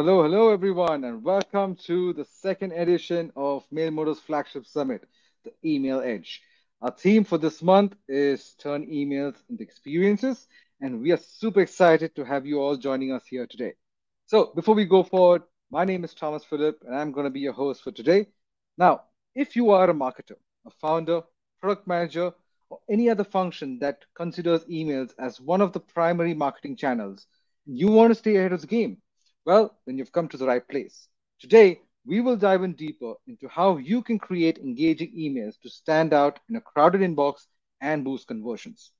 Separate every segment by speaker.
Speaker 1: Hello, everyone, and welcome to the second edition of MailMoto's flagship summit, the Email Edge. Our theme for this month is Turn Emails into Experiences, and we are super excited to have you all joining us here today. So, before we go forward, my name is Thomas Phillip, and I'm going to be your host for today. Now, if you are a marketer, a founder, product manager, or any other function that considers emails as one of the primary marketing channels, you want to stay ahead of the game, well, then you've come to the right place. Today, we will dive in deeper into how you can create engaging emails to stand out in a crowded inbox and boost conversions.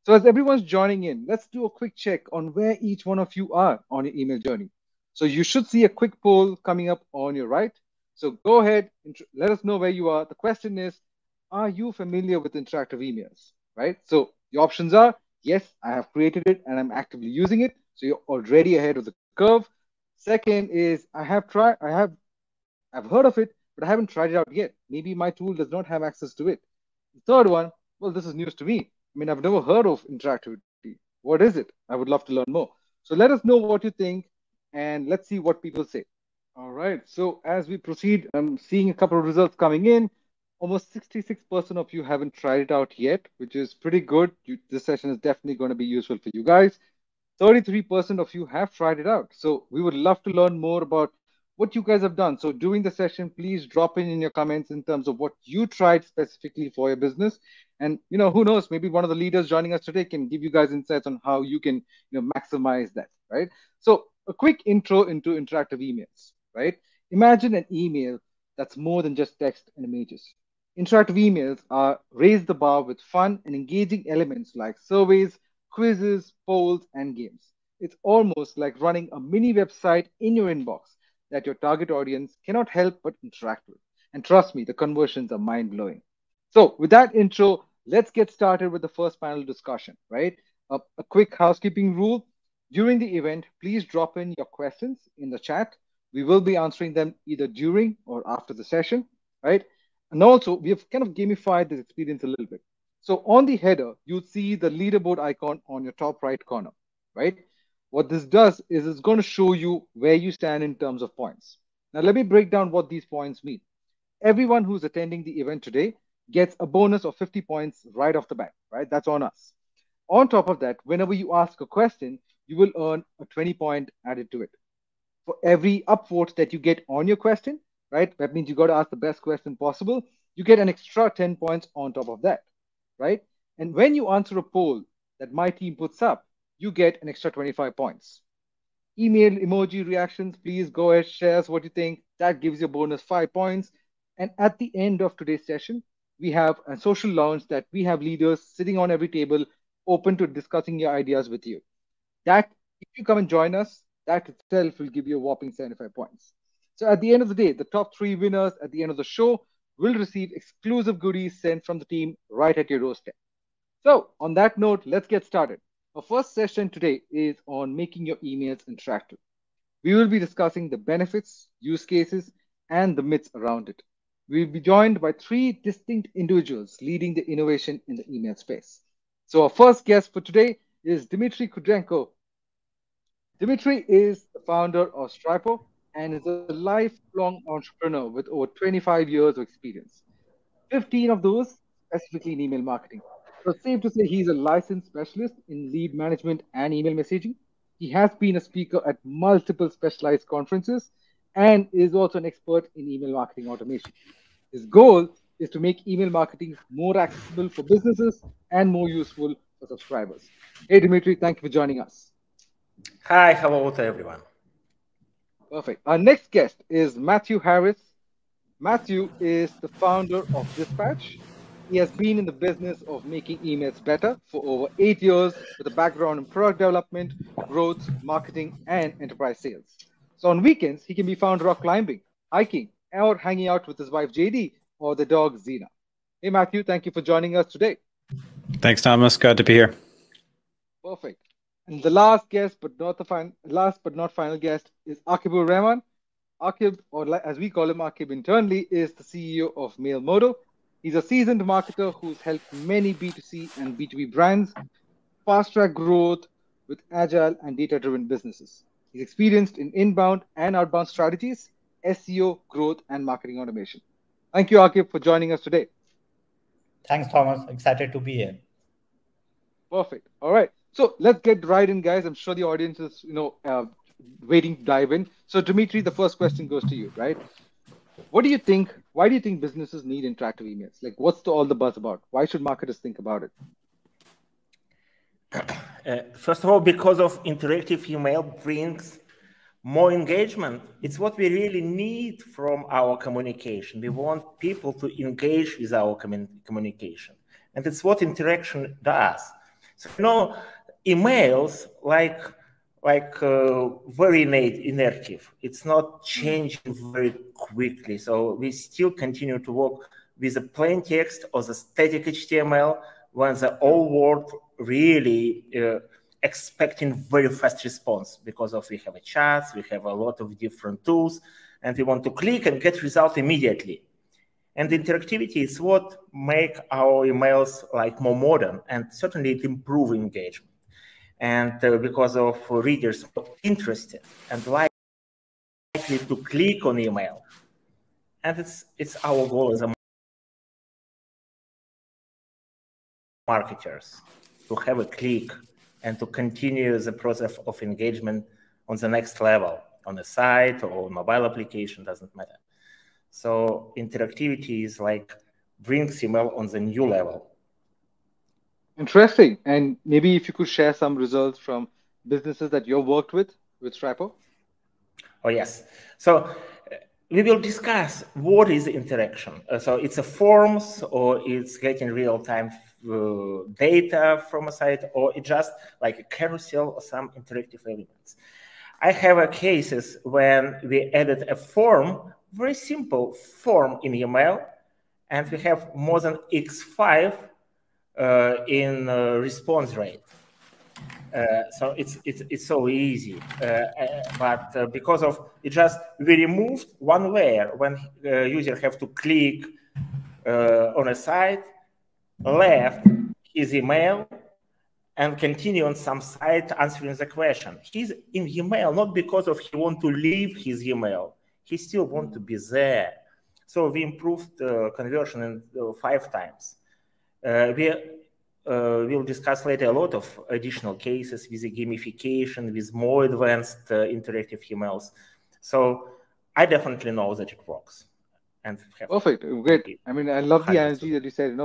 Speaker 1: So, as everyone's joining in, let's do a quick check on where each one of you are on your email journey. So, you should see a quick poll coming up on your right. So, go ahead and let us know where you are. The question is, are you familiar with interactive emails? Right? So, the options are yes, I have created it and I'm actively using it. So, you're already ahead of the curve. Second is I've heard of it, but I haven't tried it out yet. Maybe my tool does not have access to it. The third one, well, this is news to me. I mean, I've never heard of interactivity. What is it? I would love to learn more. So let us know what you think and let's see what people say. All right. So as we proceed, I'm seeing a couple of results coming in. Almost 66% of you haven't tried it out yet, which is pretty good. This session is definitely going to be useful for you guys. 33% of you have tried it out. So we would love to learn more about what you guys have done. So during the session, please drop in your comments in terms of what you tried specifically for your business. And who knows, maybe one of the leaders joining us today can give you guys insights on how you can maximize that, right? So a quick intro into interactive emails, right? Imagine an email that's more than just text and images. Interactive emails are raise the bar with fun and engaging elements like surveys, quizzes, polls, and games. It's almost like running a mini website in your inbox that your target audience cannot help but interact with. And trust me, the conversions are mind blowing. So, with that intro, let's get started with the first panel discussion, right? A quick housekeeping rule. During the event, please drop in your questions in the chat. We will be answering them either during or after the session, right? And also, we have kind of gamified this experience a little bit. So on the header, you'll see the leaderboard icon on your top right corner, right? What this does is it's going to show you where you stand in terms of points. Now, let me break down what these points mean. Everyone who's attending the event today gets a bonus of 50 points right off the bat, right? That's on us. On top of that, whenever you ask a question, you will earn a 20-point added to it. For every upvote that you get on your question, right? That means you got to ask the best question possible. You get an extra 10 points on top of that, right? And when you answer a poll that my team puts up, you get an extra 25 points. Email emoji reactions, please go ahead, share us what you think. That gives you a bonus 5 points. And at the end of today's session, we have a social lounge that we have leaders sitting on every table open to discussing your ideas with you. That, if you come and join us, that itself will give you a whopping 75 points. So at the end of the day, the top three winners at the end of the show will receive exclusive goodies sent from the team right at your doorstep. So on that note, let's get started. Our first session today is on making your emails interactive. We will be discussing the benefits, use cases, and the myths around it. We'll be joined by three distinct individuals leading the innovation in the email space. So our first guest for today is Dmitry Kudrenko. Dmitry is the founder of Stripo and is a lifelong entrepreneur with over 25 years of experience. 15 of those specifically in email marketing. So it's safe to say he's a licensed specialist in lead management and email messaging. He has been a speaker at multiple specialized conferences and is also an expert in email marketing automation. His goal is to make email marketing more accessible for businesses and more useful for subscribers. Hey, Dimitri, thank you for joining us.
Speaker 2: Hi, hello to everyone.
Speaker 1: Perfect. Our next guest is Matthew Harris. Matthew is the founder of Dispatch. He has been in the business of making emails better for over 8 years with a background in product development, growth, marketing, and enterprise sales. So on weekends, he can be found rock climbing, hiking, or hanging out with his wife JD or the dog Zena. Hey, Matthew, thank you for joining us today.
Speaker 3: Thanks, Thomas. Glad to be here.
Speaker 1: Perfect. And the last guest, last but not final guest, is Akibur Rahman. Akib, or as we call him, Akib internally, is the CEO of MailMoto. He's a seasoned marketer who's helped many B2C and B2B brands fast track growth with agile and data driven businesses. He's experienced in inbound and outbound strategies, SEO, growth, and marketing automation. Thank you, Akib, for joining us today.
Speaker 4: Thanks, Thomas. Excited to be here.
Speaker 1: Perfect. All right. So let's get right in, guys. I'm sure the audience is, waiting to dive in. So, Dimitri, the first question goes to you, right? What do you think? Why do you think businesses need interactive emails? Like, what's all the buzz about? Why should marketers think about it?
Speaker 2: First of all, because of interactive email brings more engagement. It's what we really need from our communication. We want people to engage with our communication. And it's what interaction does. So, emails very inactive. It's not changing very quickly. So we still continue to work with the plain text or the static HTML when the whole world really expecting very fast response because of we have a chats, we have a lot of different tools, and we want to click and get result immediately. And interactivity is what make our emails like more modern, and certainly it improve engagement. And because of readers interested and likely to click on email, and it's our goal as a marketers to have a click and to continue the process of engagement on the next level, on the site or mobile application, doesn't matter. So interactivity is like brings email on the new level.
Speaker 1: Interesting. And maybe if you could share some results from businesses that you've worked with Stripe.
Speaker 2: Oh, yes. So we will discuss what is interaction. So it's a forms, or it's getting real-time data from a site, or it's just like a carousel or some interactive elements. I have cases when we added a form, very simple form in email, and we have more than X5 in response rate. So it's so easy, but because of it, we removed one layer when user have to click on a site, left his email, and continue on some site answering the question. He's in email not because of he want to leave his email, he still want to be there. So we improved conversion in 5 times. We'll discuss later a lot of additional cases with the gamification, with more advanced interactive emails. So I definitely know that it works. And
Speaker 1: perfect, great. I mean, I love the energy that you said.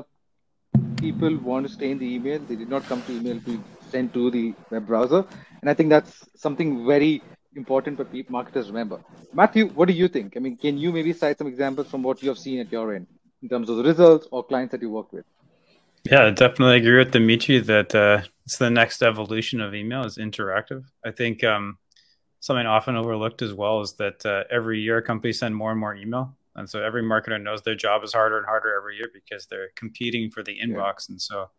Speaker 1: People want to stay in the email. They did not come to email to send to the web browser, and I think that's something very important for marketers to remember. Matthew, what do you think? I mean, can you maybe cite some examples from what you have seen at your end in terms of the results or clients that you work with?
Speaker 3: Yeah, I definitely agree with Dimitri that it's the next evolution of email is interactive. I think something often overlooked as well is that every year companies send more and more email. And so every marketer knows their job is harder and harder every year because they're competing for the inbox. Yeah. And so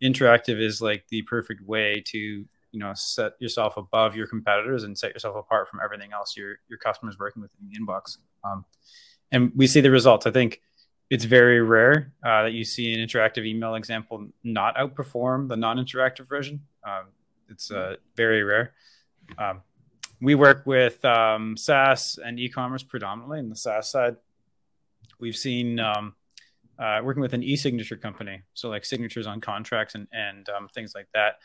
Speaker 3: interactive is like the perfect way to, set yourself above your competitors and set yourself apart from everything else your customers working with in the inbox. And we see the results. I think it's very rare that you see an interactive email example not outperform the non-interactive version. It's very rare. We work with SaaS and e-commerce predominantly in the SaaS side. We've seen working with an e-signature company, so like signatures on contracts and things like that.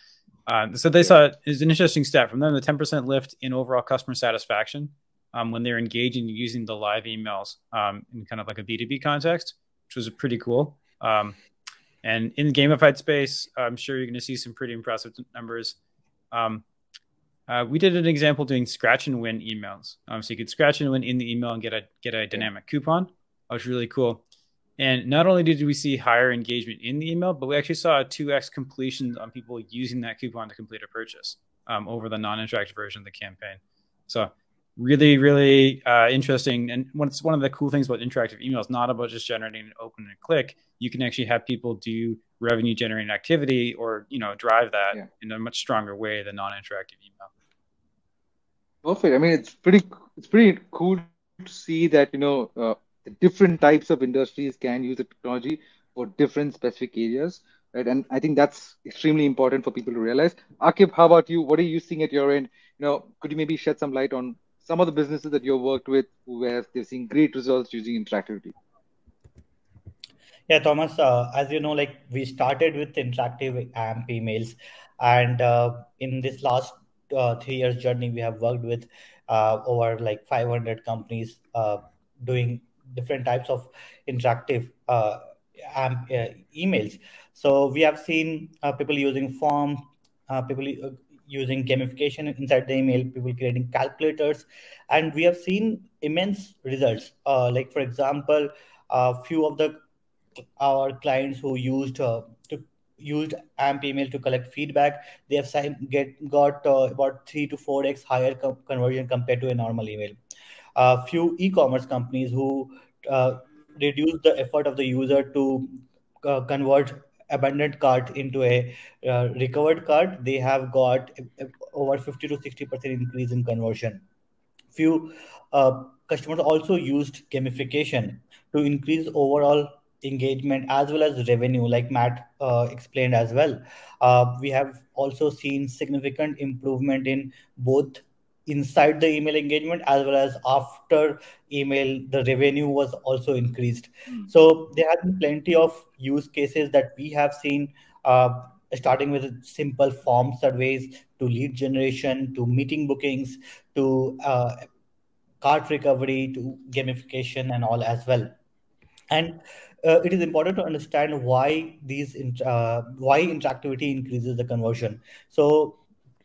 Speaker 3: So they saw it's an interesting stat from them, the 10% lift in overall customer satisfaction when they're engaging using the live emails in kind of like a B2B context, which was pretty cool. And in the gamified space, I'm sure you're going to see some pretty impressive numbers. We did an example doing scratch and win emails. So you could scratch and win in the email and get a dynamic coupon. That was really cool. And not only did we see higher engagement in the email, but we actually saw a 2x completion on people using that coupon to complete a purchase over the non-interactive version of the campaign. So really, really interesting. And what's one of the cool things about interactive emails, not about just generating an open and click. You can actually have people do revenue generating activity or, drive that in a much stronger way than non-interactive email.
Speaker 1: Perfect. I mean, it's pretty cool to see that, the different types of industries can use the technology for different specific areas. right? And I think that's extremely important for people to realize. Akib, how about you? What are you seeing at your end? Could you maybe shed some light on some of the businesses that you've worked with where they're seeing great results using interactivity?
Speaker 4: Yeah, Thomas, as you know, like we started with interactive AMP emails, and in this last 3 years journey, we have worked with over like 500 companies doing different types of interactive AMP emails. So we have seen people using forms, people using gamification inside the email, people creating calculators, and we have seen immense results. Like for example, a few of the our clients who used AMP email to collect feedback, they have got about 3 to 4x higher conversion compared to a normal email. A few e-commerce companies who uh, reduce the effort of the user to convert abandoned cart into a recovered cart, they have got over 50 to 60% increase in conversion. Few customers also used gamification to increase overall engagement as well as revenue, like Matt explained as well. We have also seen significant improvement in both inside the email engagement as well as after email, the revenue was also increased.
Speaker 1: Mm.
Speaker 4: So there have been plenty of use cases that we have seen, starting with simple form surveys to lead generation to meeting bookings to cart recovery to gamification and all as well. And it is important to understand why interactivity increases the conversion. So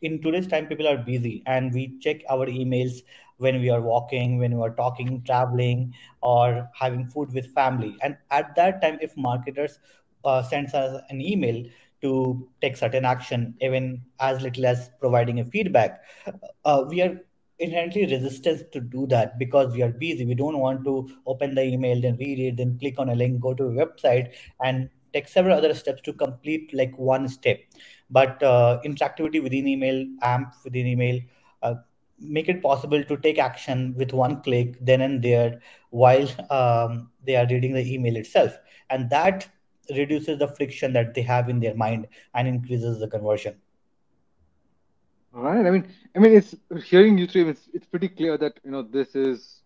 Speaker 4: in today's time, people are busy and we check our emails when we are walking, when we are talking, traveling, or having food with family. And at that time, if marketers sends us an email to take certain action, even as little as providing a feedback, we are inherently resistant to do that because we are busy. We don't want to open the email, then read it, then click on a link, go to a website, and take several other steps to complete like one step. But interactivity within email, AMP within email, make it possible to take action with one click then and there while they are reading the email itself. And that reduces the friction that they have in their mind and increases the conversion.
Speaker 1: All right. I mean, it's hearing you three. It's pretty clear that this is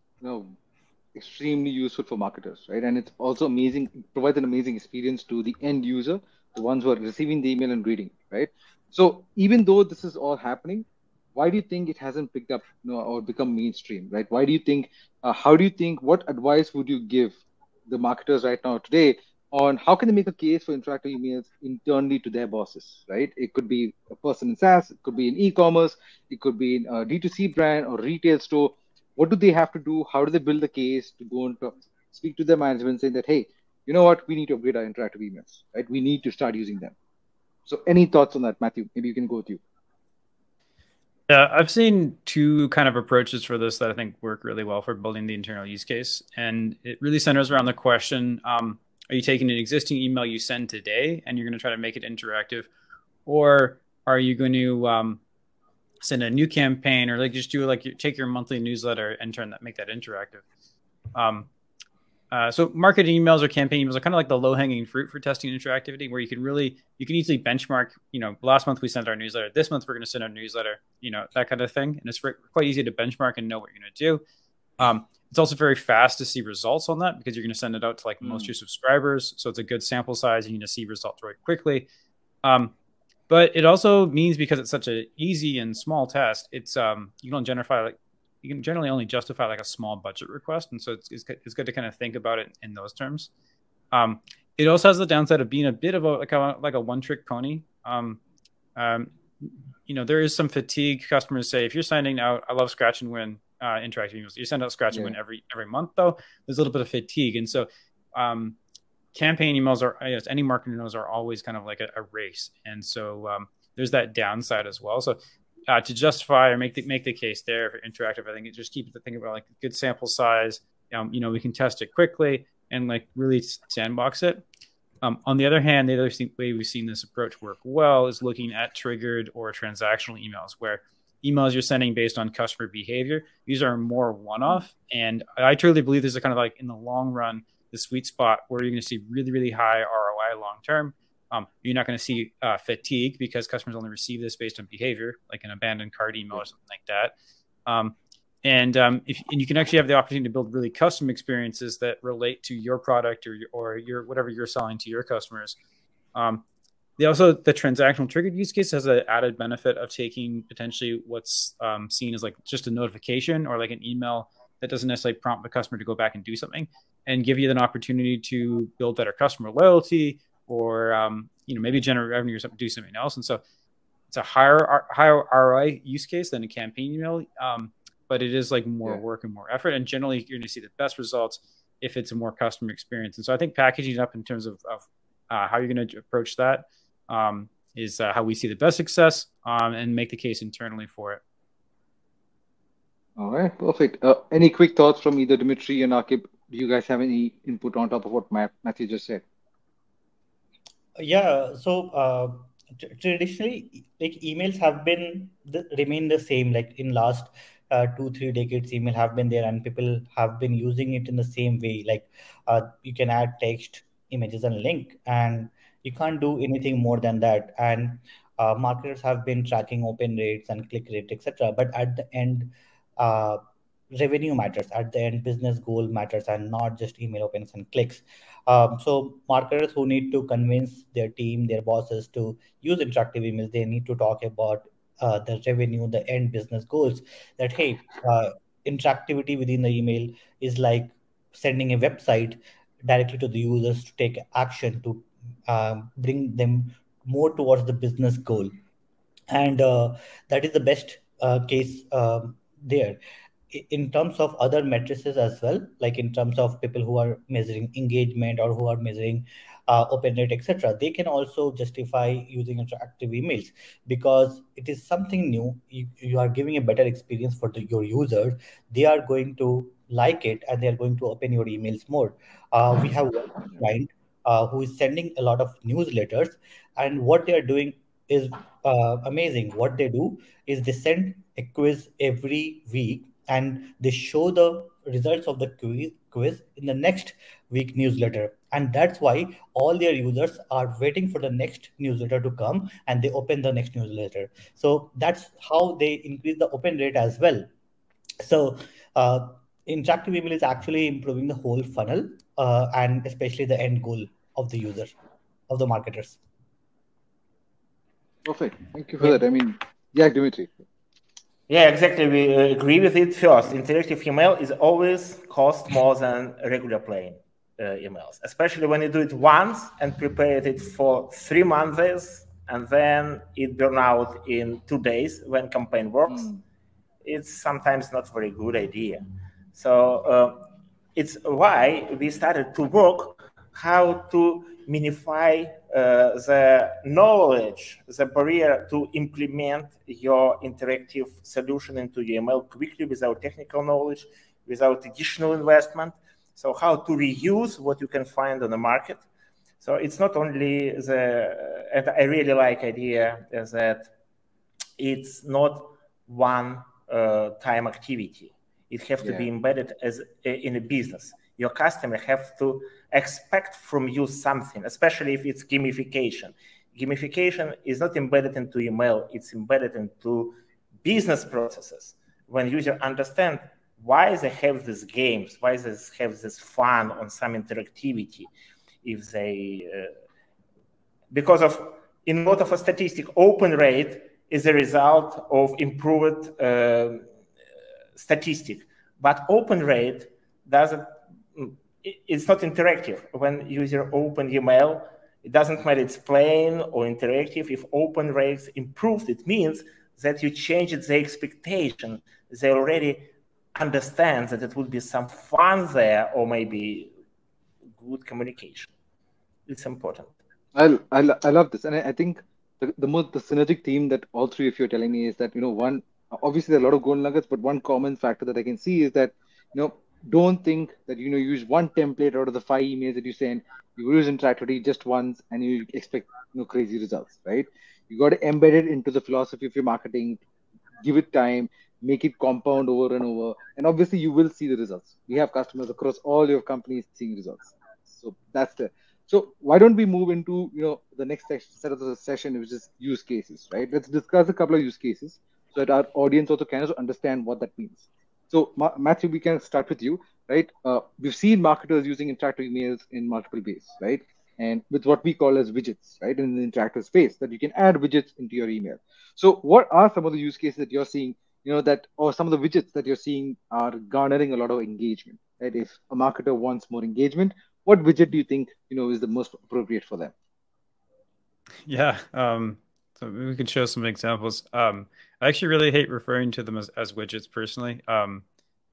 Speaker 1: extremely useful for marketers, right? And it's also amazing. It provides an amazing experience to the end user, the ones who are receiving the email and reading, right? So even though this is all happening, why do you think it hasn't picked up, or become mainstream, right? Why do you think? How do you think? What advice would you give the marketers right now today on how can they make a case for interactive emails internally to their bosses, right? It could be a person in SaaS, it could be in e-commerce, it could be in a D2C brand or retail store. What do they have to do? How do they build the case to go and speak to their management saying that, hey, you know what, we need to upgrade our interactive emails, right? We need to start using them. So any thoughts on that, Matthew? Maybe you can go with you.
Speaker 3: Yeah, I've seen two kind of approaches for this that I think work really well for building the internal use case. And it really centers around the question, are you taking an existing email you send today and you're going to try to make it interactive? Or are you going to send a new campaign, or like just do like take your monthly newsletter and make that interactive? So marketing emails or campaign emails are kind of like the low-hanging fruit for testing interactivity, where you can easily benchmark, last month we sent our newsletter, this month we're going to send our newsletter, that kind of thing. And it's quite easy to benchmark and know what you're going to do. It's also very fast to see results on that because you're going to send it out to like most of your subscribers. So it's a good sample size. You're going to see results very quickly. But it also means, because it's such an easy and small test, it's you can generally only justify like a small budget request. And so it's good to kind of think about it in those terms. It also has the downside of being a bit of a one-trick pony. There is some fatigue. Customers say, if you're sending out, I love Scratch and Win interactive emails, you send out Scratch and Win every month, though, there's a little bit of fatigue. And so campaign emails any marketing emails are always kind of like a race. And so there's that downside as well. So to justify or make the case there for interactive, I think it just keeps the thing about like a good sample size. We can test it quickly and like really sandbox it. On the other hand, the other way we've seen this approach work well is looking at triggered or transactional emails, where emails you're sending based on customer behavior. These are more one-off. And I truly believe this is kind of like in the long run, the sweet spot where you're going to see really, really high ROI long-term. You're not going to see fatigue because customers only receive this based on behavior, like an abandoned cart email or something like that. And you can actually have the opportunity to build really custom experiences that relate to your product or your whatever you're selling to your customers. The transactional triggered use case has an added benefit of taking potentially what's seen as like just a notification or like an email that doesn't necessarily prompt the customer to go back and do something, and give you an opportunity to build better customer loyalty or maybe generate revenue or something, do something else. And so it's a higher ROI use case than a campaign email, but it is like more work and more effort. And generally, you're going to see the best results if it's a more customer experience. And so I think packaging it up in terms of how you're going to approach that is how we see the best success and make the case internally for it.
Speaker 1: All right, perfect. Any quick thoughts from either Dimitri and Akib? Do you guys have any input on top of what Matthew just said?
Speaker 4: Yeah, so traditionally, like emails have been remain the same. Like in last 2-3 decades, email have been there, and people have been using it in the same way. Like you can add text, images, and link, and you can't do anything more than that. And marketers have been tracking open rates and click rate, etc. But at the end, revenue matters. At the end, business goal matters, and not just email opens and clicks. So marketers who need to convince their team, their bosses to use interactive emails, they need to talk about the revenue, the end business goals. That hey, interactivity within the email is like sending a website directly to the users to take action to bring them more towards the business goal, and that is the best case there. In terms of other matrices as well, like in terms of people who are measuring engagement or who are measuring open rate, etc., they can also justify using interactive emails because it is something new. You are giving a better experience for your users. They are going to like it and they are going to open your emails more. We have one client who is sending a lot of newsletters, and what they are doing is amazing. What they do is they send a quiz every week, and they show the results of the quiz in the next week newsletter. And that's why all their users are waiting for the next newsletter to come, and they open the next newsletter. So that's how they increase the open rate as well. So interactive email is actually improving the whole funnel and especially the end goal of the user, of the marketers.
Speaker 1: Perfect. Thank you for that. I mean, yeah, Dimitri.
Speaker 2: Yeah, exactly. We agree with it. First, interactive email is always cost more than regular plain emails, especially when you do it once and prepare it for 3 months and then it burn out in 2 days when campaign works. It's sometimes not very good idea. So it's why we started to work how to minify the knowledge, the barrier to implement your interactive solution into email quickly without technical knowledge, without additional investment. So how to reuse what you can find on the market. So it's not only and I really like idea is that it's not one time activity. It has to be embedded as in a business. Your customer have to expect from you something, especially if it's gamification. Gamification is not embedded into email, it's embedded into business processes. When users understand why they have these games, why they have this fun on some interactivity, if they, because of, in a lot of a statistic, open rate is a result of improved statistic, but open rate doesn't, it's not interactive. When user open email, it doesn't matter it's plain or interactive. If open rates improved, it means that you changed the expectation. They already understand that it would be some fun there or maybe good communication. It's important.
Speaker 1: I love this. And I think the synergic theme that all three of you are telling me is that, one, obviously there are a lot of golden nuggets, but one common factor that I can see is that, don't think that, use one template out of the 5 emails that you send. You use interactivity just once and you expect, crazy results, right? You got to embed it into the philosophy of your marketing, give it time, make it compound over and over. And obviously you will see the results. We have customers across all your companies seeing results. So that's the So why don't we move into the next set of the session, which is use cases, right? Let's discuss a couple of use cases so that our audience also can understand what that means. So Matthew, we can start with you, right? We've seen marketers using interactive emails in multiple ways, right? And with what we call as widgets, right? In the interactive space, that you can add widgets into your email. So what are some of the use cases that you're seeing, or some of the widgets that you're seeing are garnering a lot of engagement, right? If a marketer wants more engagement, what widget do you think is the most appropriate for them?
Speaker 3: Yeah, so we could show some examples. I actually really hate referring to them as widgets personally.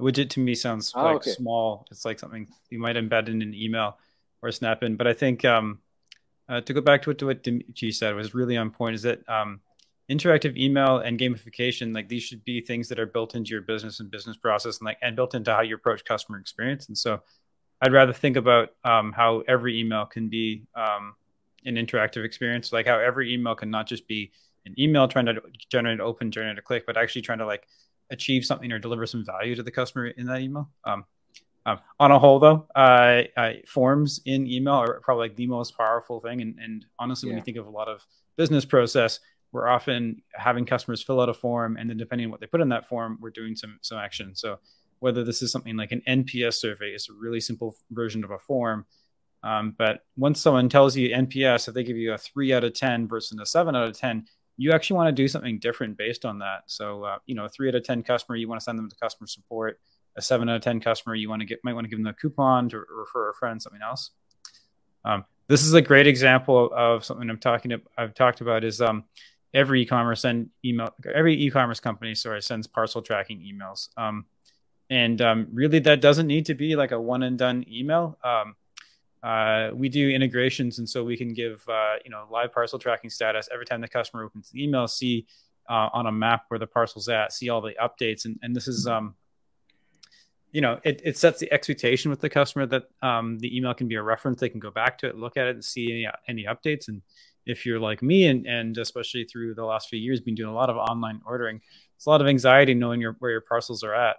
Speaker 3: Widget to me sounds like small. It's like something you might embed in an email or snap in. But I think to go back to what Dimitri said was really on point, is that interactive email and gamification, like these should be things that are built into your business and business process, and built into how you approach customer experience. And so I'd rather think about how every email can be an interactive experience, like how every email can not just be an email trying to generate a click, but actually trying to like achieve something or deliver some value to the customer in that email. On a whole, though, forms in email are probably like the most powerful thing. And honestly, when you think of a lot of business process, we're often having customers fill out a form, and then depending on what they put in that form, we're doing some action. So whether this is something like an NPS survey, it's a really simple version of a form. But once someone tells you NPS, if they give you a 3 out of 10 versus a 7 out of 10, you actually want to do something different based on that. So, a 3 out of 10 customer, you want to send them to customer support. A 7 out of 10 customer, you might want to give them a coupon to refer a friend, something else. This is a great example of something I've talked about is every e-commerce company sends parcel tracking emails. Really, that doesn't need to be like a one and done email. We do integrations, and so we can give live parcel tracking status every time the customer opens the email, see on a map where the parcel's at, see all the updates, and this is it sets the expectation with the customer that the email can be a reference. They can go back to it, look at it, and see any updates. And if you're like me, and especially through the last few years, been doing a lot of online ordering, it's a lot of anxiety knowing where your parcels are at.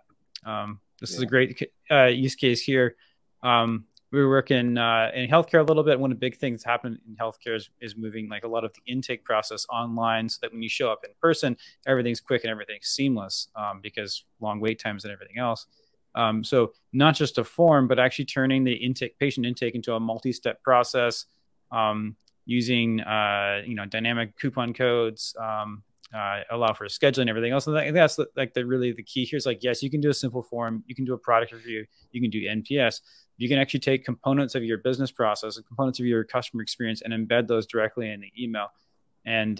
Speaker 3: This is a great use case here. We work in healthcare a little bit. One of the big things happening in healthcare is moving like a lot of the intake process online, so that when you show up in person, everything's quick and everything's seamless, because long wait times and everything else. So not just a form, but actually turning the patient intake into a multi-step process, using dynamic coupon codes, allow for scheduling, everything else. And I think that's like really the key here is like, yes, you can do a simple form, you can do a product review, you can do NPS. You can actually take components of your business process and components of your customer experience and embed those directly in the email. And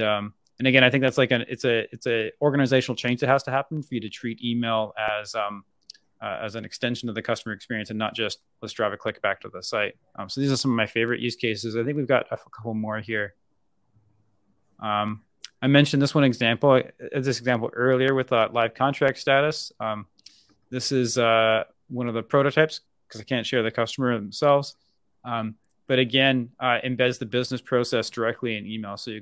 Speaker 3: again, I think that's like it's a organizational change that has to happen for you to treat email as an extension of the customer experience and not just let's drive a click back to the site. So these are some of my favorite use cases. I think we've got a couple more here. I mentioned this example earlier with live contract status. This is one of the prototypes because I can't share the customer themselves. But again, embeds the business process directly in email. So,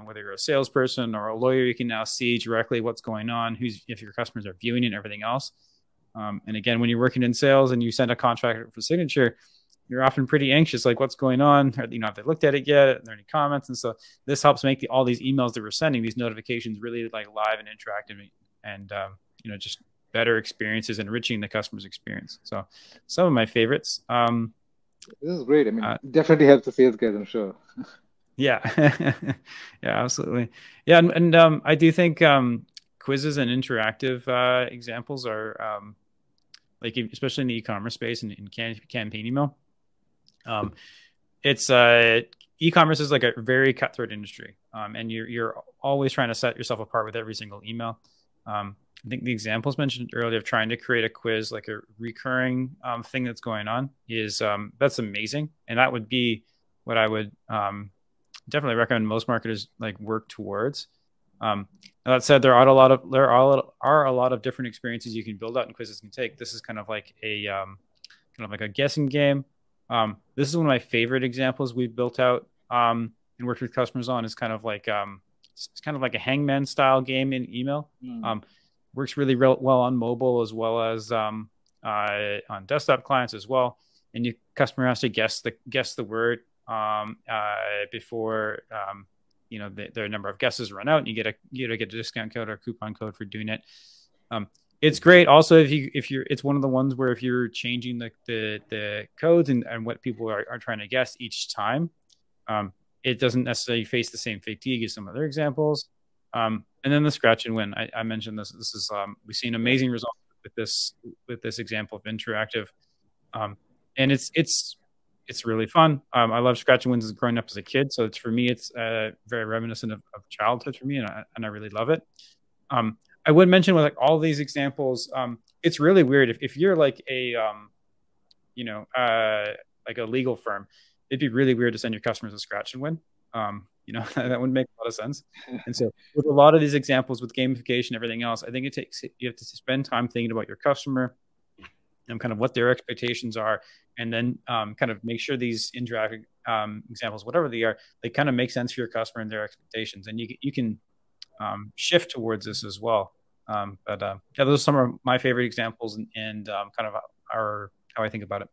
Speaker 3: whether you're a salesperson or a lawyer, you can now see directly what's going on, if your customers are viewing it and everything else. And again, when you're working in sales and you send a contract for signature, you're often pretty anxious, like what's going on? Have they looked at it yet? Are there any comments? And so this helps make all these emails that we're sending, these notifications, really like live and interactive, and just better experiences, enriching the customer's experience. So some of my favorites.
Speaker 1: This is great. I mean, it definitely helps the sales guys, I'm sure.
Speaker 3: Yeah, yeah, absolutely. Yeah, and I do think quizzes and interactive examples are like, especially in the e-commerce space and in campaign email. It's e-commerce is like a very cutthroat industry, and you're always trying to set yourself apart with every single email. I think the examples mentioned earlier of trying to create a quiz, like a recurring thing that's going on, is that's amazing, and that would be what I would definitely recommend most marketers like work towards. That said, there are a lot of different experiences you can build out and quizzes can take. This is kind of like a guessing game. This is one of my favorite examples we've built out and worked with customers on. Is kind of like it's kind of like a hangman style game in email. Works really well on mobile as well as on desktop clients as well. And customer has to guess the word before their number of guesses run out, and you get a discount code or a coupon code for doing it. It's great. Also, if you're, it's one of the ones where if you're changing the codes and what people are trying to guess each time, it doesn't necessarily face the same fatigue as some other examples. And then the scratch and win. I mentioned this. This is we've seen amazing results with this example of interactive, and it's really fun. I love scratch and wins as growing up as a kid. So for me, it's very reminiscent of childhood for me, and I really love it. I would mention with like all these examples, it's really weird if you're like a like a legal firm, it'd be really weird to send your customers a scratch and win. That wouldn't make a lot of sense. And so with a lot of these examples with gamification and everything else, I think you have to spend time thinking about your customer and kind of what their expectations are, and then kind of make sure these interactive examples, whatever they are, they kind of make sense for your customer and their expectations. And you can shift towards this as well. But those are some of my favorite examples and kind of how I think about it.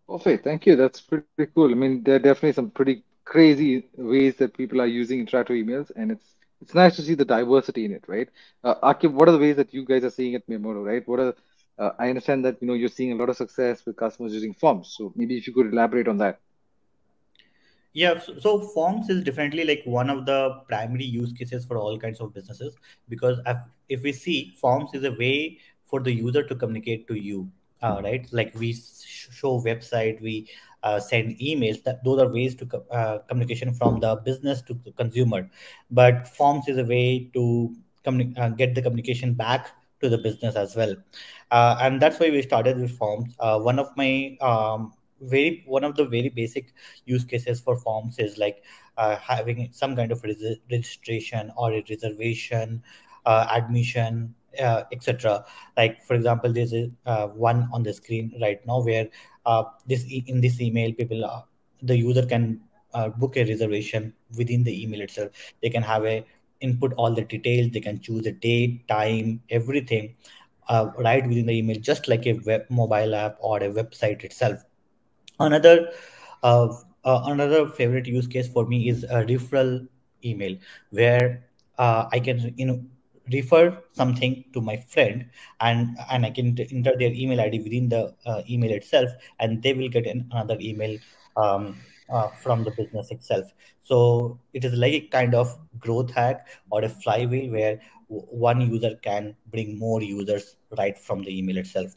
Speaker 1: Perfect. Thank you. That's pretty cool. I mean, there are definitely some pretty crazy ways that people are using interactive emails, and it's nice to see the diversity in it, right? Akib, what are the ways that you guys are seeing at Memodo, right? I understand that you're seeing a lot of success with customers using forms. So maybe if you could elaborate on that.
Speaker 4: Yeah, so forms is definitely like one of the primary use cases for all kinds of businesses, because if we see, forms is a way for the user to communicate to you, right? Like we show website, we send emails. Those are ways to communication from the business to the consumer. But forms is a way to get the communication back to the business as well, and that's why we started with forms. One of the very basic use cases for forms is like having some kind of registration or a reservation, admission, etc. Like for example, there's one on the screen right now where in this email, the user can book a reservation within the email itself. They can have input all the details. They can choose a date, time, everything right within the email, just like a mobile app or a website itself. Another favorite use case for me is a referral email, where I can refer something to my friend, and I can enter their email ID within the email itself, and they will get another email from the business itself. So it is like a kind of growth hack or a flywheel where one user can bring more users right from the email itself.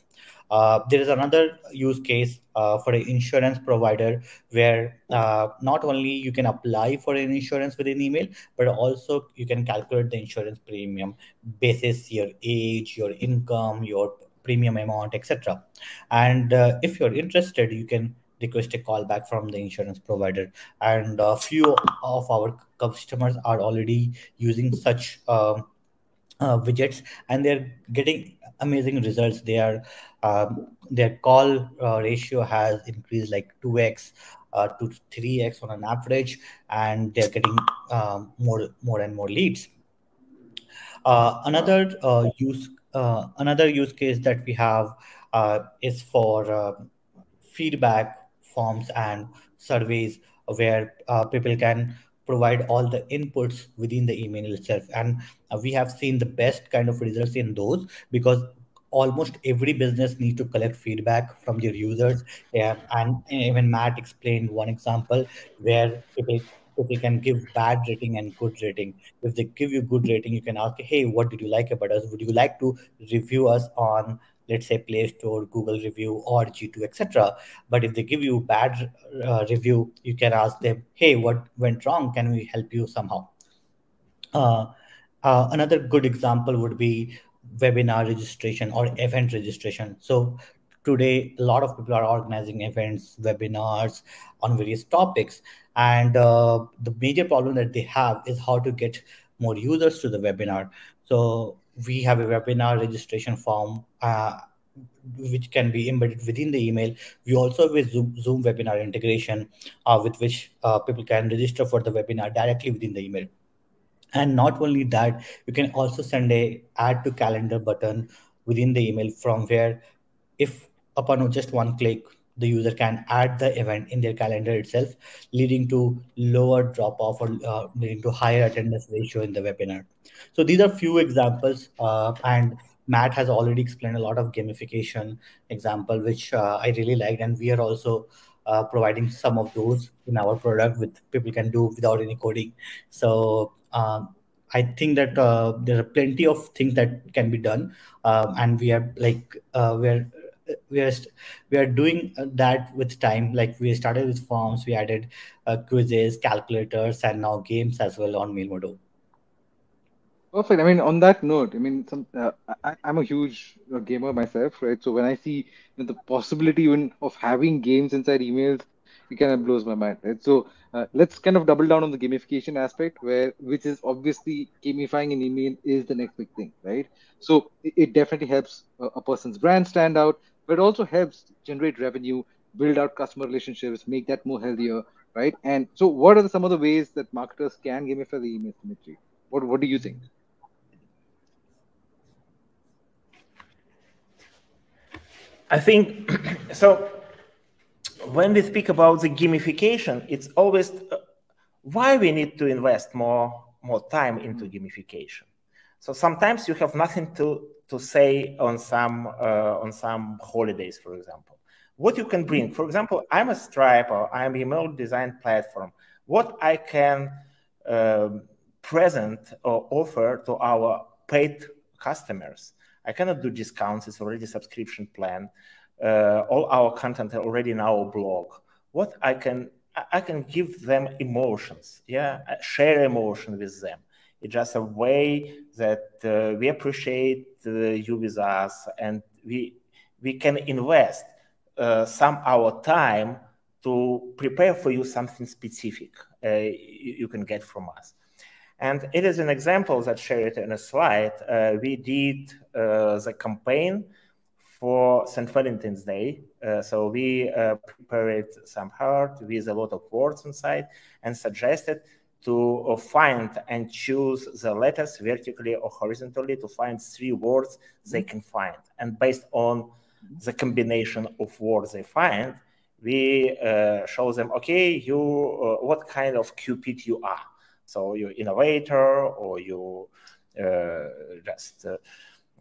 Speaker 4: There is another use case for an insurance provider where not only you can apply for an insurance within email, but also you can calculate the insurance premium basis your age, your income, your premium amount, etc. And if you're interested, you can request a call back from the insurance provider. And a few of our customers are already using such widgets, and they're getting amazing results. Their call ratio has increased like 2x to 3x on an average, and they're getting more and more leads. Another use case that we have is for feedback forms and surveys, where people can provide all the inputs within the email itself. And we have seen the best kind of results in those, because almost every business needs to collect feedback from their users. Yeah, and even Matt explained one example where people can give bad rating and good rating. If they give you good rating, you can ask, hey, what did you like about us? Would you like to review us on, let's say, Play Store, Google Review, or G2, etc. But if they give you bad review, you can ask them, hey, what went wrong? Can we help you somehow? Another good example would be webinar registration or event registration. So today, a lot of people are organizing events, webinars on various topics. And the major problem that they have is how to get more users to the webinar. So we have a webinar registration form which can be embedded within the email. We also have a Zoom webinar integration with which people can register for the webinar directly within the email. And not only that, you can also send a add to calendar button within the email, from where if upon just one click, the user can add the event in their calendar itself, leading to lower drop off or leading to higher attendance ratio in the webinar. So these are few examples, and Matt has already explained a lot of gamification example, which I really liked, and we are also providing some of those in our product, with people can do without any coding. So I think that there are plenty of things that can be done, and we are like we are we are doing that with time. Like we started with forms, we added quizzes, calculators, and now games as well on MailModo.
Speaker 1: Perfect. I mean, on that note, I mean, I'm a huge gamer myself, right? So when I see the possibility even of having games inside emails, it kind of blows my mind, right? So let's kind of double down on the gamification aspect, which is obviously gamifying an email is the next big thing, right? So it definitely helps a person's brand stand out, but it also helps generate revenue, build out customer relationships, make that more healthier, right? And so, what are some of the ways that marketers can gamify the email, Dimitri? What do you think?
Speaker 2: I think so. When we speak about the gamification, it's always why we need to invest more time into gamification. So sometimes you have nothing to say on some holidays, for example. What you can bring, for example, I'm a Stripe or I'm email design platform. What I can present or offer to our paid customers. I cannot do discounts. It's already subscription plan. All our content already in our blog. What I can give them emotions, share emotion with them. It's just a way that we appreciate you with us, and we can invest some our time to prepare for you something specific you can get from us. And it is an example that shared in a slide. We did the campaign for St. Valentine's Day. So we prepared some heart with a lot of words inside and suggested to find and choose the letters vertically or horizontally to find 3 words they can find. And based on the combination of words they find, we show them, okay, you what kind of Cupid you are. So you're innovator, or you just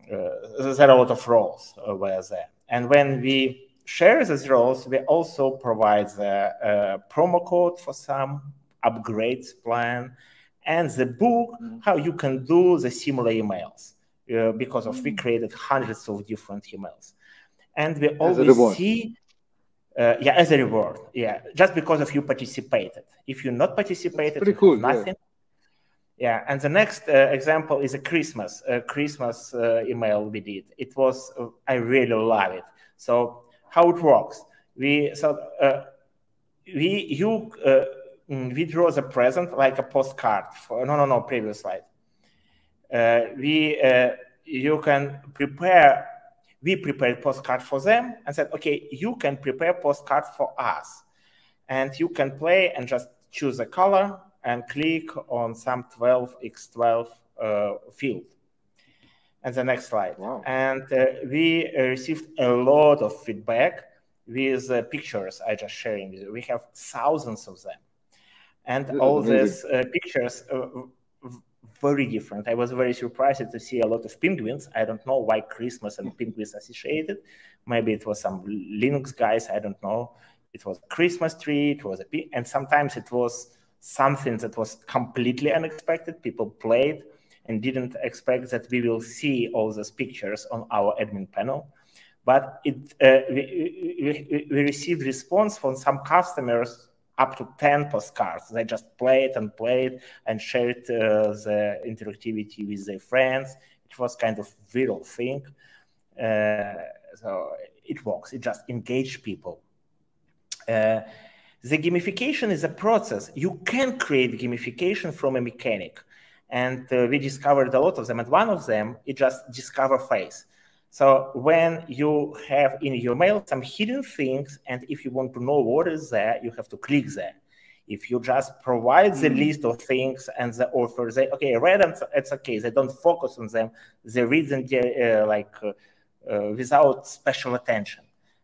Speaker 2: there are a lot of roles were there. And when we share these roles, we also provide the promo code for some upgrades plan and the book how you can do the similar emails because of we created hundreds of different emails. And we always see as a reward. Just because of you participated. If you not participated, you have nothing. And the next example is a Christmas email we did. It was I really love it. So how it works? We draw the present like a postcard. Previous slide. You can prepare. We prepared postcard for them and said, okay, you can prepare postcard for us, and you can play and just choose a color and click on some 12x12 field. And the next slide.
Speaker 1: Wow.
Speaker 2: And we received a lot of feedback with pictures I just sharing with you. We have thousands of them. And all these pictures very different. I was very surprised to see a lot of penguins. I don't know why Christmas and penguins associated. Maybe it was some Linux guys. I don't know. It was a Christmas tree. It was and sometimes it was something that was completely unexpected. People played and didn't expect that we will see all those pictures on our admin panel. But we received response from some customers up to 10 postcards. They just played and shared the interactivity with their friends. It was kind of viral thing. So it works. It just engaged people. The gamification is a process. You can create gamification from a mechanic. And we discovered a lot of them. And one of them is just discover phase. So when you have in your mail some hidden things, and if you want to know what is there, you have to click there. If you just provide the list of things and the author, they, okay, read them, it's okay. They don't focus on them. They read them without special attention.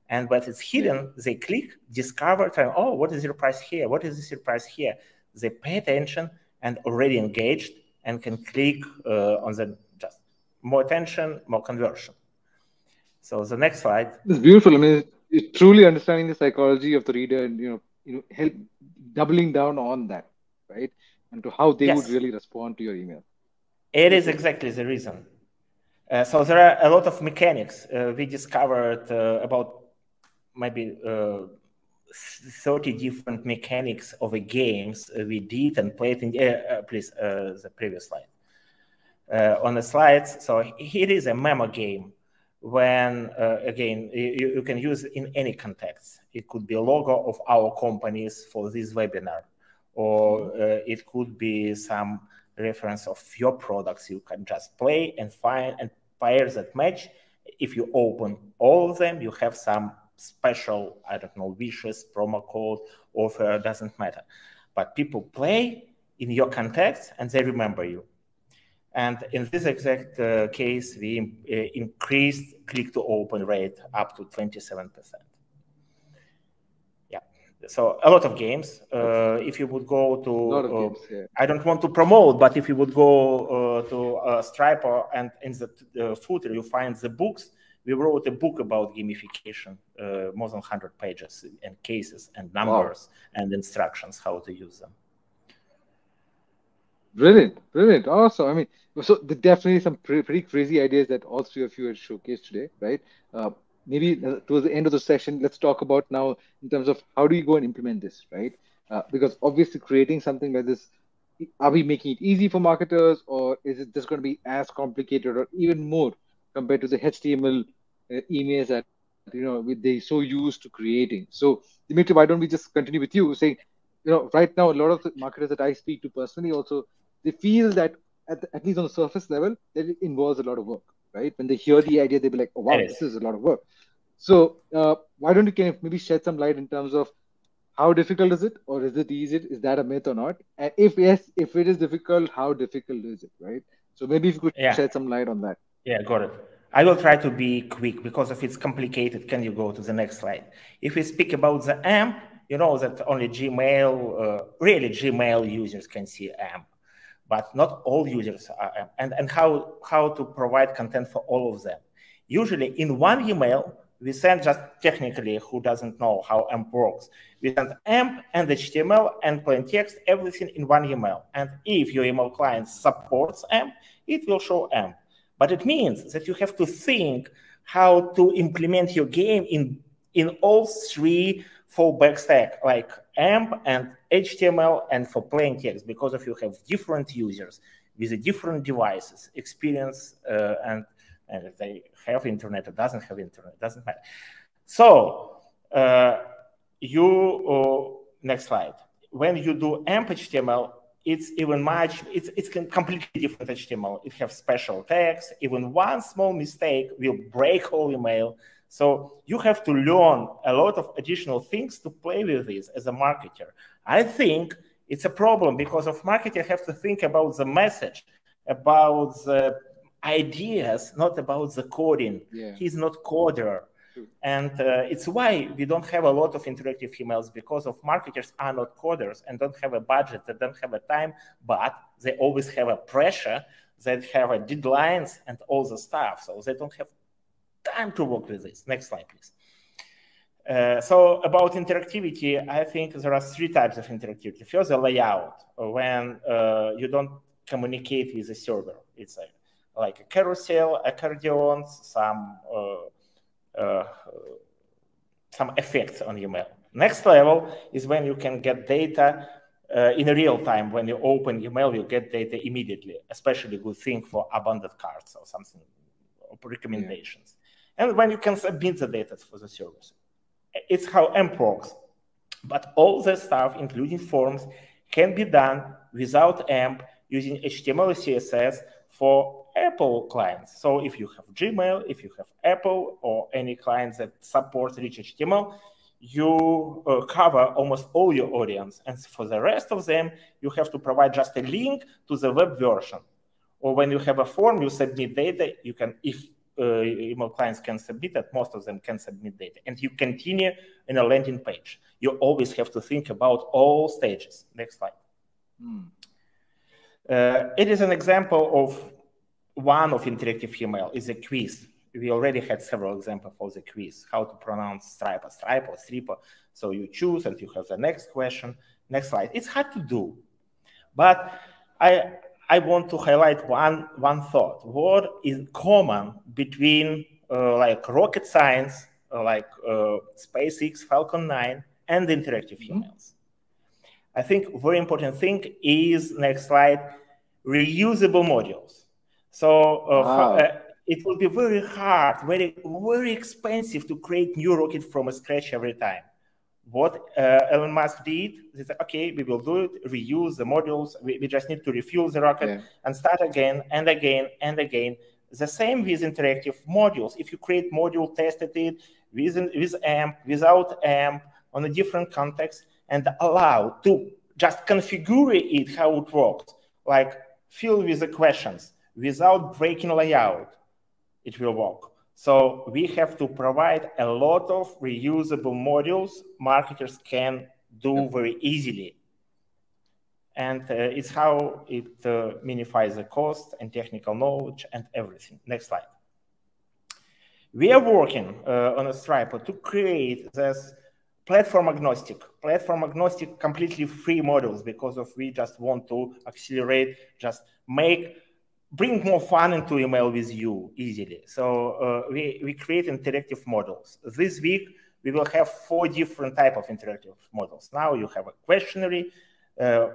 Speaker 2: And when it's hidden, they click, discover, and, oh, what is your price here? What is your price here? They pay attention and already engaged and can click on the just more attention, more conversion. So the next slide.
Speaker 1: It's beautiful. I mean, it's truly understanding the psychology of the reader and help doubling down on that, right? And to how they would really respond to your email.
Speaker 2: It is exactly the reason. So there are a lot of mechanics. We discovered about maybe 30 different mechanics of the games we did and played in, please, the previous slide. On the slides, so here is a memo game when, again, you can use it in any context. It could be a logo of our companies for this webinar, or it could be some reference of your products. You can just play and find and pair that match. If you open all of them, you have some special, I don't know, wishes, promo code, offer, doesn't matter. But people play in your context and they remember you. And in this exact case, we increased click-to-open rate up to 27%. Yeah, so a lot of games. If you would go to,
Speaker 1: games,
Speaker 2: I don't want to promote, but if you would go to Stripe and in the footer, you find the books. We wrote a book about gamification, more than 100 pages and cases and numbers and instructions how to use them.
Speaker 1: Brilliant, brilliant, awesome. I mean, so there definitely some pretty crazy ideas that all three of you had showcased today, right? Maybe towards the end of the session, let's talk about now in terms of how do you go and implement this, right? Because obviously creating something like this, are we making it easy for marketers, or is it just going to be as complicated or even more compared to the HTML emails that they're so used to creating? So Dimitri, why don't we just continue with you saying, right now a lot of the marketers that I speak to personally also, they feel that at least on the surface level that it involves a lot of work, right? When they hear the idea, they'll be like, oh wow, this is a lot of work. So why don't you maybe shed some light in terms of how difficult is it, or is it easy? Is that a myth or not? And if yes, if it is difficult, how difficult is it, right? So maybe if you could shed some light on that.
Speaker 2: Yeah, got it. I will try to be quick because if it's complicated, can you go to the next slide? If we speak about the AMP, you know that only Gmail, really Gmail users can see AMP, but not all users are AMP. And how to provide content for all of them. Usually in one email, we send just technically, who doesn't know how AMP works, we send AMP and HTML and plain text, everything in one email. And if your email client supports AMP, it will show AMP. But it means that you have to think how to implement your game in all three fallback stack, like AMP and HTML and for plain text, because if you have different users with different devices, experience, and if they have internet or doesn't have internet, doesn't matter. So next slide. When you do AMP HTML, it's even it's completely different HTML. It has special tags. Even one small mistake will break whole email. So you have to learn a lot of additional things to play with this as a marketer. I think it's a problem because of marketer have to think about the message, about the ideas, not about the coding. Yeah. He's not coder. And it's why we don't have a lot of interactive emails, because of marketers are not coders and don't have a budget, they don't have a time, but they always have a pressure, they have a deadlines and all the stuff. So they don't have time to work with this. Next slide, please. So about interactivity, I think there are three types of interactivity. First, the layout, when you don't communicate with the server. It's like a carousel, accordions, some effects on your mail. Next level is when you can get data in real time. When you open your mail, you get data immediately, especially good thing for abandoned cards or something, or recommendations. Yeah. And when you can submit the data for the service. It's how AMP works. But all the stuff, including forms, can be done without AMP using HTML or CSS for Apple clients. So if you have Gmail, if you have Apple or any clients that support rich HTML, you cover almost all your audience. And for the rest of them, you have to provide just a link to the web version. Or when you have a form, you submit data, you can, if email clients can submit that, most of them can submit data. And you continue in a landing page. You always have to think about all stages. Next slide. It is an example of one of interactive email is a quiz. We already had several examples for the quiz, how to pronounce stripe or stripe. So you choose and you have the next question. Next slide. It's hard to do, but I want to highlight one thought. What is common between like rocket science, like SpaceX, Falcon 9, and interactive emails? I think very important thing is, next slide, reusable modules. So it will be very hard, very expensive to create new rocket from scratch every time. What Elon Musk did, he said, okay, we will do it, reuse the modules. We just need to refuel the rocket and start again and again and again. The same with interactive modules. If you create module, tested it with AMP, without AMP, on a different context, and allow to just configure it how it works, like fill with the questions without breaking layout, it will work. So we have to provide a lot of reusable modules marketers can do very easily. And it's how it minifies the cost and technical knowledge and everything. Next slide. We are working on a Stripe to create this platform agnostic, completely free modules, because of we just want to accelerate, just bring more fun into email with you easily. So we create interactive models. This week, we will have 4 different types of interactive models. Now you have a questionnaire.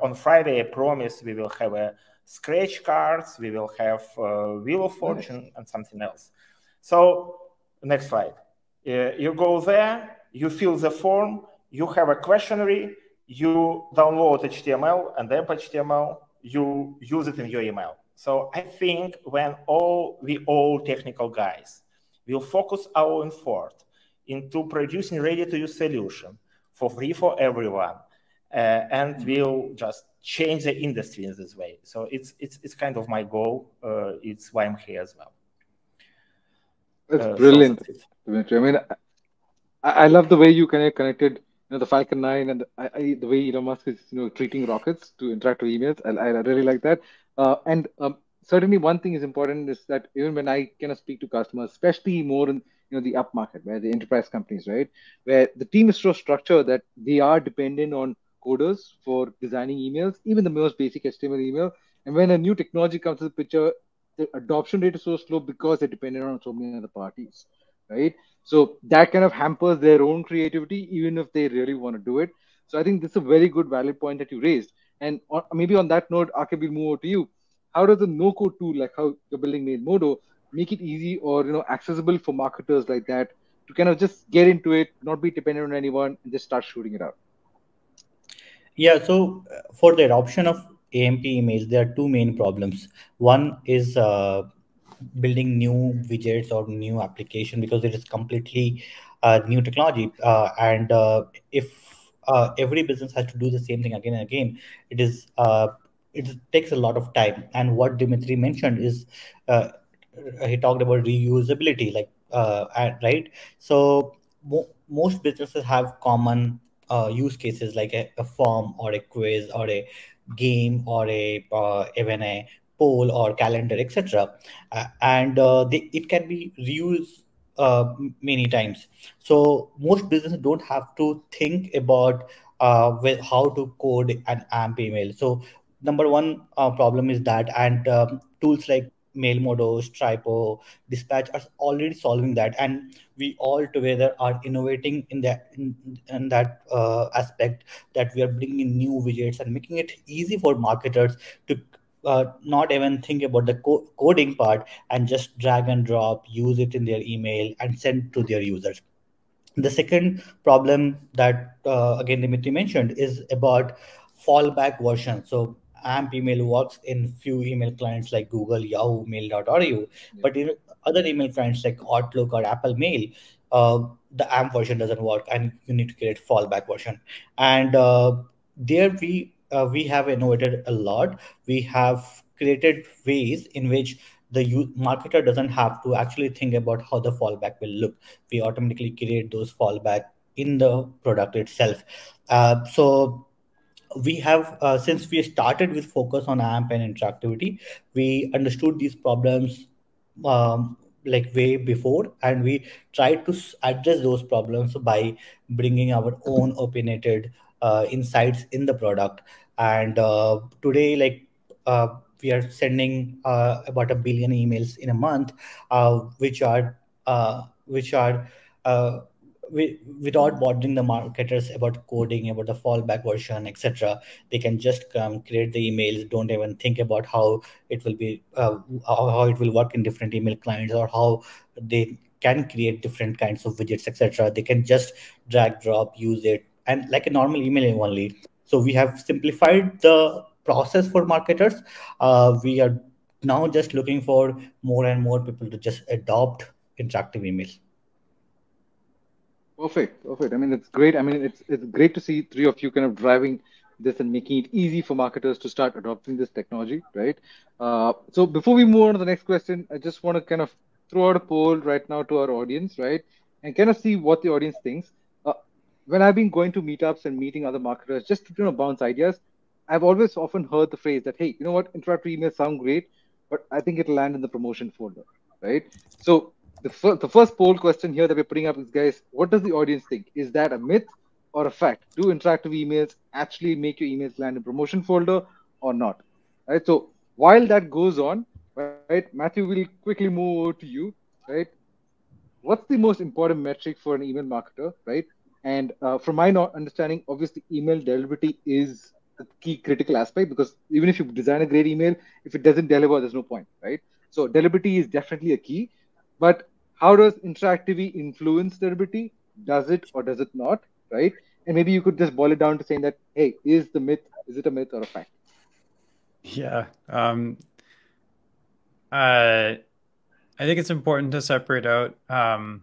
Speaker 2: On Friday, I promise we will have a scratch cards. We will have Wheel of Fortune and something else. So next slide. You go there, you fill the form, you have a questionnaire, you download HTML and AMP HTML, you use it in your email. So I think when we all technical guys will focus our effort into producing ready-to-use solution for free for everyone, and we'll just change the industry in this way. So it's kind of my goal. It's why I'm here as well.
Speaker 1: That's brilliant, Dmitry. I mean, I love the way you connected, the Falcon 9 and the way Elon Musk is, treating rockets to interact with emails. I really like that. And certainly one thing is important is that even when I kind of speak to customers, especially more in the upmarket, where the enterprise companies, right, where the team is so structured that they are dependent on coders for designing emails, even the most basic HTML email. And when a new technology comes to the picture, the adoption rate is so slow because they're dependent on so many other parties, right? So that kind of hampers their own creativity, even if they really want to do it. So I think this is a very good valid point that you raised. And maybe on that note, Akib, we'll move over to you. How does a no-code tool, like how you're building MailModo, make it easy or accessible for marketers like that to kind of just get into it, not be dependent on anyone, and just start shooting it out?
Speaker 4: Yeah, so for the adoption of AMP emails, there are 2 main problems. One is building new widgets or new application, because it is completely new technology. And if every business has to do the same thing again and again, it takes a lot of time. And what Dmitry mentioned is he talked about reusability, right? So most businesses have common use cases like a form or a quiz or a game or even a poll or calendar, etc. And it can be reused many times. So most businesses don't have to think about how to code an AMP email. So number one problem is that, and tools like MailModo, Stripe, Dispatch are already solving that, and we all together are innovating in that aspect, that we are bringing new widgets and making it easy for marketers to not even think about the coding part and just drag and drop, use it in their email and send to their users. The second problem that again Dimitri mentioned is about fallback version. So AMP email works in few email clients like Google, Yahoo, Mail.ru, but in other email clients like Outlook or Apple Mail, the AMP version doesn't work, and you need to create fallback version. And there we have innovated a lot. We have created ways in which the marketer doesn't have to actually think about how the fallback will look. We automatically create those fallback in the product itself. So we have since we started with focus on AMP and interactivity, we understood these problems like way before, and we tried to address those problems by bringing our own opinionated insights in the product. And today, like we are sending about 1 billion emails in a month, which are uh, without bothering the marketers about coding, about the fallback version, etc. They can just come create the emails, don't even think about how it will be how it will work in different email clients, or how they can create different kinds of widgets, etc. They can just drag, drop, use it, and like a normal email only. So we have simplified the process for marketers. We are now just looking for more and more people to just adopt interactive emails.
Speaker 1: Perfect, perfect. I mean, it's great. I mean, it's great to see three of you kind of driving this and making it easy for marketers to start adopting this technology, right? So before we move on to the next question, I just want to kind of throw out a poll right now to our audience, right? And kind of see what the audience thinks. When I've been going to meetups and meeting other marketers just to bounce ideas, I've always often heard the phrase that, hey, you know what, interactive emails sound great, but I think it'll land in the promotion folder, right? So the first poll question here that we're putting up is, guys, what does the audience think? Is that a myth or a fact? Do interactive emails actually make your emails land in promotion folder or not? Right. So while that goes on, right, Matthew, will quickly move over to you, right? What's the most important metric for an email marketer, right? And from my understanding, obviously, email deliverability is the key critical aspect, because even if you design a great email, if it doesn't deliver, there's no point, right? So deliverability is definitely a key. But how does interactivity influence deliverability? Does it or does it not, right? And maybe you could just boil it down to saying that, hey, is it a myth or a fact?
Speaker 3: Yeah. I think it's important to separate out the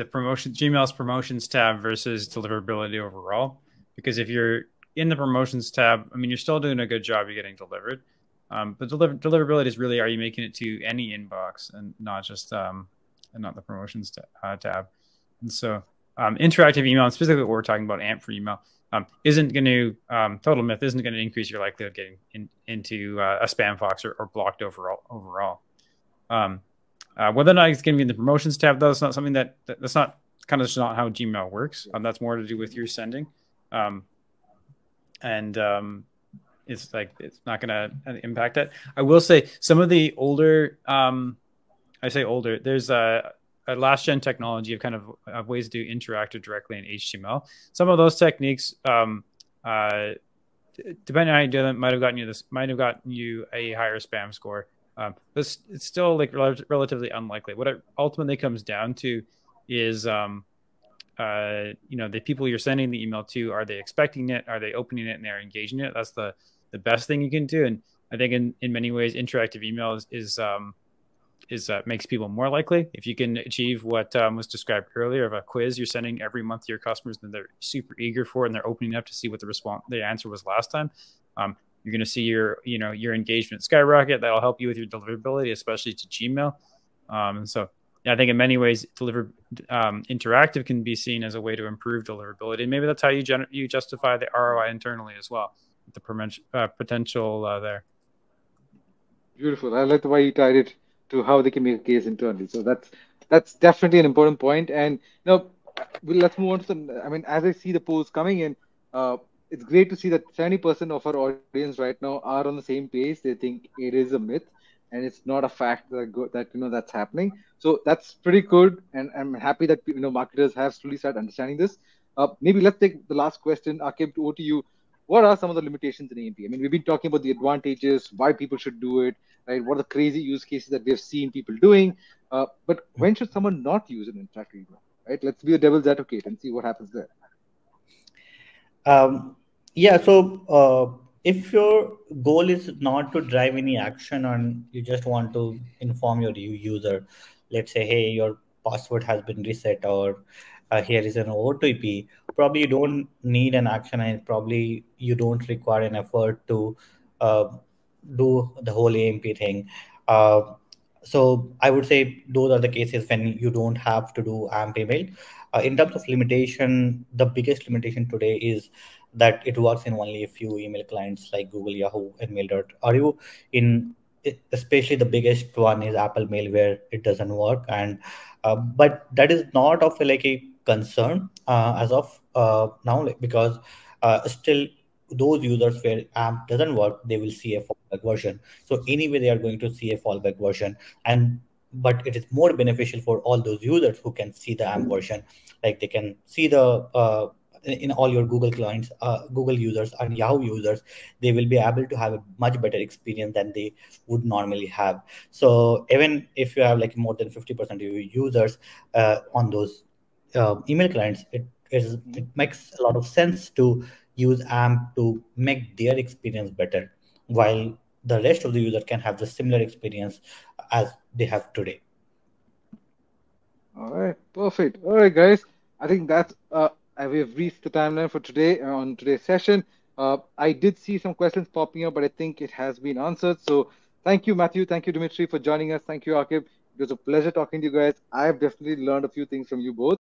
Speaker 3: Gmail's promotions tab versus deliverability overall. Because if you're in the promotions tab, I mean, you're still doing a good job of getting delivered. But deliverability is really, are you making it to any inbox and not just and not the promotions tab? And so interactive email, and specifically what we're talking about, AMP for email, isn't going to total myth isn't going to increase your likelihood of getting into a spam box or blocked overall. Whether or not it's going to be in the promotions tab, though, it's not something that's not kind of just not how Gmail works. That's more to do with your sending, it's like it's not going to impact it. I will say some of the older, I say older, there's a last gen technology of kind of ways to do interactive directly in HTML. Some of those techniques, depending on how you do them, might have gotten you a higher spam score. But it's still like relatively unlikely. What it ultimately comes down to is, the people you're sending the email to, are they expecting it? Are they opening it and they're engaging it? That's the best thing you can do. And I think in many ways, interactive email is makes people more likely. If you can achieve what was described earlier of a quiz you're sending every month to your customers, and they're super eager for it, and they're opening up to see what the answer was last time, you're going to see your engagement skyrocket. That'll help you with your deliverability, especially to Gmail. And so yeah, I think in many ways, interactive can be seen as a way to improve deliverability. And maybe that's how you justify the ROI internally as well, the potential there.
Speaker 1: Beautiful. I like the way you tied it to how they can make a case internally. So that's definitely an important point. And let's move on to the. I mean, as I see the polls coming in, it's great to see that 70% of our audience right now are on the same page. They think it is a myth and it's not a fact that that's happening. So that's pretty good, and I'm happy that marketers have slowly started understanding this. Maybe let's take the last question, Akib, over to you. What are some of the limitations in AMP? I mean, we've been talking about the advantages, why people should do it, right? What are the crazy use cases that we've seen people doing? But when should someone not use an interactive email, right? Let's be a devil's advocate and see what happens there.
Speaker 4: So if your goal is not to drive any action and you just want to inform your user, let's say, hey, your password has been reset, or here is an OTP, probably you don't need an action, and probably you don't require an effort to do the whole AMP thing. Uh, so I would say those are the cases when you don't have to do AMP email. In terms of limitation, the biggest limitation today is that it works in only a few email clients like Google, Yahoo, and Mail.ru. In especially the biggest one is Apple Mail, where it doesn't work, and but that is not of like a concern as of now, like, because still those users where AMP doesn't work, they will see a fallback version. So anyway, they are going to see a fallback version, and but it is more beneficial for all those users who can see the AMP version, like they can see the in all your Google clients, Google users and Yahoo users, they will be able to have a much better experience than they would normally have. So even if you have like more than 50% of your users on those email clients, it makes a lot of sense to use AMP to make their experience better, while the rest of the user can have the similar experience as they have today.
Speaker 1: All right, perfect. All right, guys. I think that's we've reached the timeline for today on today's session. I did see some questions popping up, but I think it has been answered. So thank you, Matthew. Thank you, Dimitri, for joining us. Thank you, Akib. It was a pleasure talking to you guys. I've definitely learned a few things from you both.